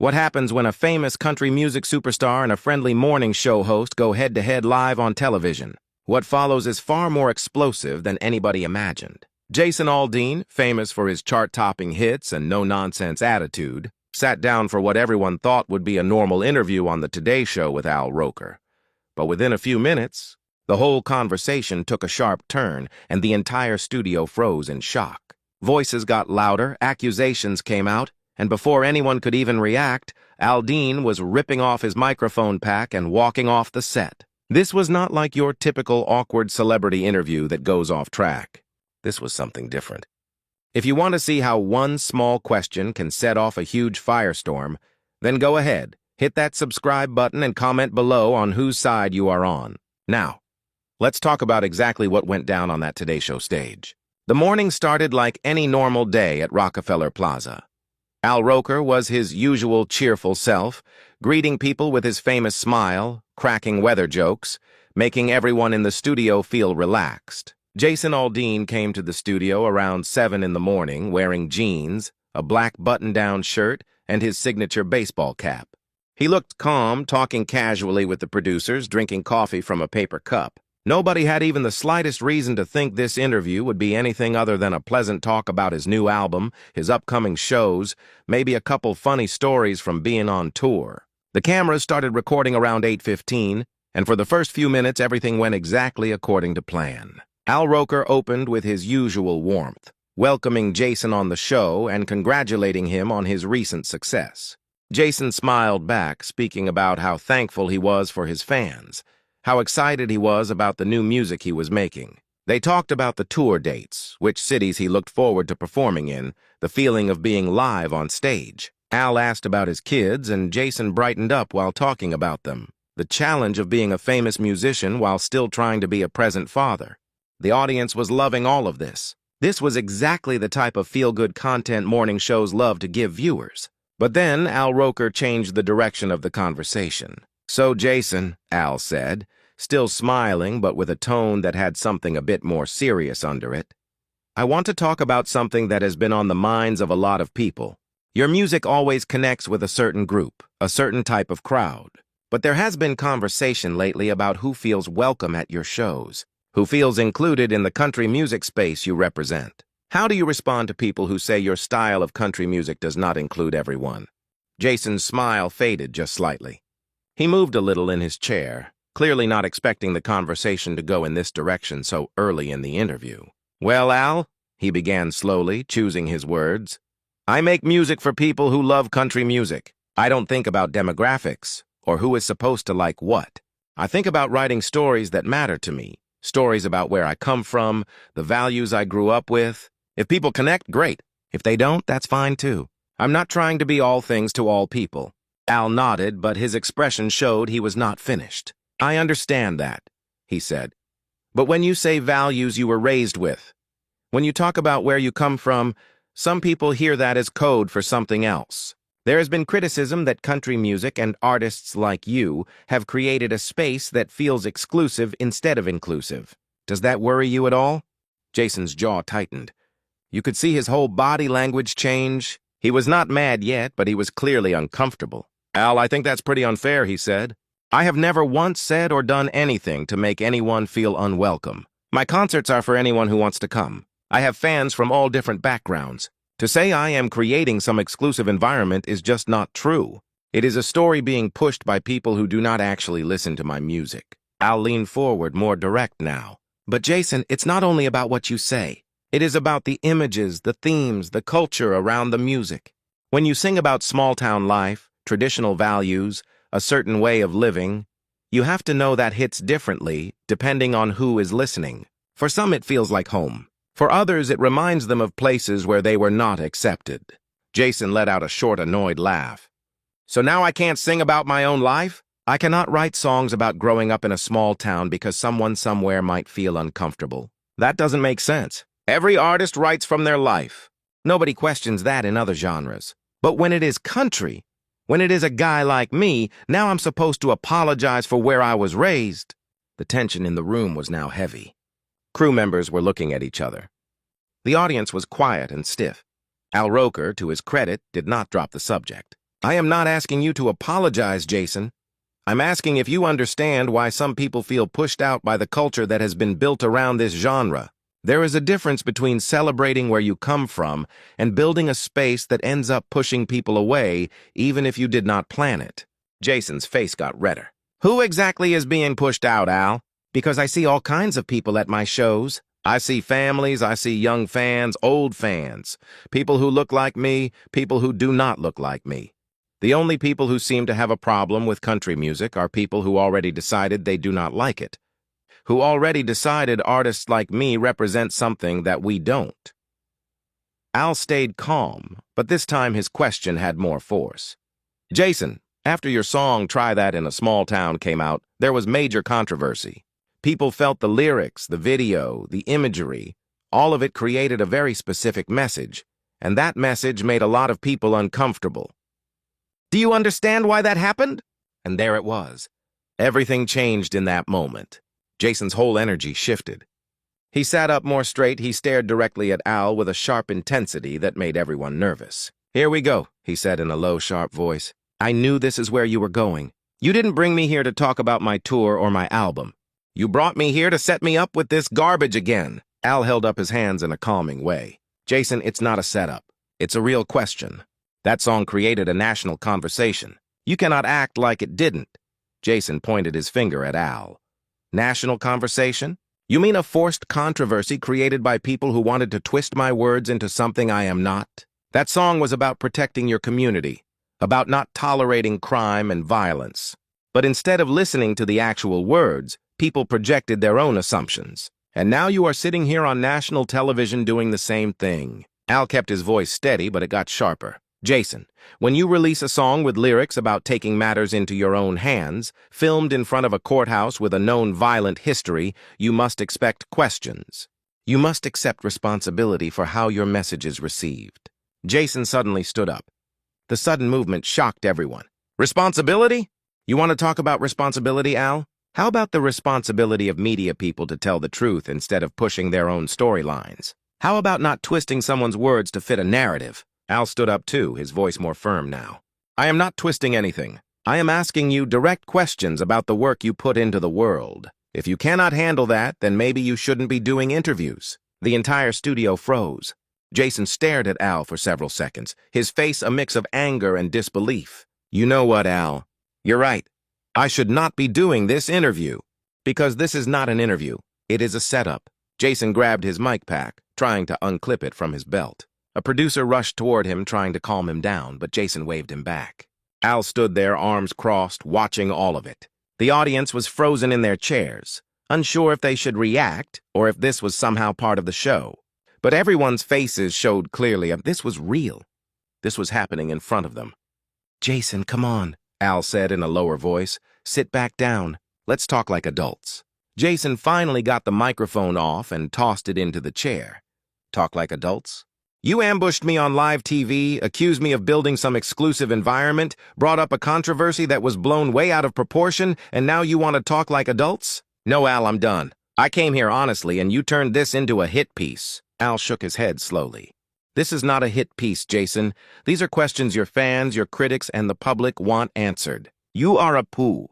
What happens when a famous country music superstar and a friendly morning show host go head-to-head live on television? What follows is far more explosive than anybody imagined. Jason Aldean, famous for his chart-topping hits and no-nonsense attitude, sat down for what everyone thought would be a normal interview on the Today Show with Al Roker. But within a few minutes, the whole conversation took a sharp turn, and the entire studio froze in shock. Voices got louder, accusations came out, and before anyone could even react, Aldean was ripping off his microphone pack and walking off the set. This was not like your typical awkward celebrity interview that goes off track. This was something different. If you want to see how one small question can set off a huge firestorm, then go ahead, hit that subscribe button and comment below on whose side you are on. Now, let's talk about exactly what went down on that Today Show stage. The morning started like any normal day at Rockefeller Plaza. Al Roker was his usual cheerful self, greeting people with his famous smile, cracking weather jokes, making everyone in the studio feel relaxed. Jason Aldean came to the studio around 7 in the morning wearing jeans, a black button-down shirt, and his signature baseball cap. He looked calm, talking casually with the producers, drinking coffee from a paper cup. Nobody had even the slightest reason to think this interview would be anything other than a pleasant talk about his new album, his upcoming shows, maybe a couple funny stories from being on tour. The cameras started recording around 8:15, and for the first few minutes everything went exactly according to plan. Al Roker opened with his usual warmth, welcoming Jason on the show and congratulating him on his recent success. Jason smiled back, speaking about how thankful he was for his fans, how excited he was about the new music he was making. They talked about the tour dates, which cities he looked forward to performing in, the feeling of being live on stage. Al asked about his kids, and Jason brightened up while talking about them. The challenge of being a famous musician while still trying to be a present father. The audience was loving all of this. This was exactly the type of feel-good content morning shows love to give viewers. But then Al Roker changed the direction of the conversation. "So, Jason," Al said, still smiling but with a tone that had something a bit more serious under it, "I want to talk about something that has been on the minds of a lot of people. Your music always connects with a certain group, a certain type of crowd. But there has been conversation lately about who feels welcome at your shows, who feels included in the country music space you represent. How do you respond to people who say your style of country music does not include everyone?" Jason's smile faded just slightly. He moved a little in his chair, clearly not expecting the conversation to go in this direction so early in the interview. "Well, Al," he began slowly, choosing his words, "I make music for people who love country music. I don't think about demographics or who is supposed to like what. I think about writing stories that matter to me, stories about where I come from, the values I grew up with. If people connect, great. If they don't, that's fine too. I'm not trying to be all things to all people." Al nodded, but his expression showed he was not finished. "I understand that," he said. "But when you say values you were raised with, when you talk about where you come from, some people hear that as code for something else. There has been criticism that country music and artists like you have created a space that feels exclusive instead of inclusive. Does that worry you at all?" Jason's jaw tightened. You could see his whole body language change. He was not mad yet, but he was clearly uncomfortable. "Al, I think that's pretty unfair," he said. "I have never once said or done anything to make anyone feel unwelcome. My concerts are for anyone who wants to come. I have fans from all different backgrounds. To say I am creating some exclusive environment is just not true. It is a story being pushed by people who do not actually listen to my music." Al leaned forward, more direct now. "But Jason, it's not only about what you say. It is about the images, the themes, the culture around the music. When you sing about small-town life, traditional values, a certain way of living, you have to know that hits differently depending on who is listening. For some it feels like home. For others it reminds them of places where they were not accepted." Jason let out a short, annoyed laugh. "So now I can't sing about my own life? I cannot write songs about growing up in a small town because someone somewhere might feel uncomfortable. That doesn't make sense. Every artist writes from their life. Nobody questions that in other genres. But when it is country, when it is a guy like me, now I'm supposed to apologize for where I was raised." The tension in the room was now heavy. Crew members were looking at each other. The audience was quiet and stiff. Al Roker, to his credit, did not drop the subject. I am not asking you to apologize, Jason. I'm asking if you understand why some people feel pushed out by the culture that has been built around this genre. There is a difference between celebrating where you come from and building a space that ends up pushing people away, even if you did not plan it. Jason's face got redder. Who exactly is being pushed out, Al? Because I see all kinds of people at my shows. I see families, I see young fans, old fans, people who look like me, people who do not look like me. The only people who seem to have a problem with country music are people who already decided they do not like it, who already decided artists like me represent something that we don't. Al stayed calm, but this time his question had more force. Jason, after your song Try That in a Small Town came out, there was major controversy. People felt the lyrics, the video, the imagery, all of it created a very specific message, and that message made a lot of people uncomfortable. Do you understand why that happened? And there it was. Everything changed in that moment. Jason's whole energy shifted. He sat up more straight. He stared directly at Al with a sharp intensity that made everyone nervous. Here we go, he said in a low, sharp voice. I knew this is where you were going. You didn't bring me here to talk about my tour or my album. You brought me here to set me up with this garbage again. Al held up his hands in a calming way. Jason, it's not a setup. It's a real question. That song created a national conversation. You cannot act like it didn't. Jason pointed his finger at Al. National conversation? You mean a forced controversy created by people who wanted to twist my words into something I am not? That song was about protecting your community, about not tolerating crime and violence. But instead of listening to the actual words, people projected their own assumptions. And now you are sitting here on national television doing the same thing. Al kept his voice steady, but it got sharper. Jason, when you release a song with lyrics about taking matters into your own hands, filmed in front of a courthouse with a known violent history, you must expect questions. You must accept responsibility for how your message is received. Jason suddenly stood up. The sudden movement shocked everyone. Responsibility? You want to talk about responsibility, Al? How about the responsibility of media people to tell the truth instead of pushing their own storylines? How about not twisting someone's words to fit a narrative? Al stood up too, his voice more firm now. I am not twisting anything. I am asking you direct questions about the work you put into the world. If you cannot handle that, then maybe you shouldn't be doing interviews. The entire studio froze. Jason stared at Al for several seconds, his face a mix of anger and disbelief. You know what, Al? You're right. I should not be doing this interview. Because this is not an interview. It is a setup. Jason grabbed his mic pack, trying to unclip it from his belt. A producer rushed toward him, trying to calm him down, but Jason waved him back. Al stood there, arms crossed, watching all of it. The audience was frozen in their chairs, unsure if they should react or if this was somehow part of the show. But everyone's faces showed clearly this was real. This was happening in front of them. Jason, come on, Al said in a lower voice. Sit back down. Let's talk like adults. Jason finally got the microphone off and tossed it into the chair. Talk like adults? You ambushed me on live TV, accused me of building some exclusive environment, brought up a controversy that was blown way out of proportion, and now you want to talk like adults? No, Al, I'm done. I came here honestly, and you turned this into a hit piece. Al shook his head slowly. This is not a hit piece, Jason. These are questions your fans, your critics, and the public want answered. You are a poo.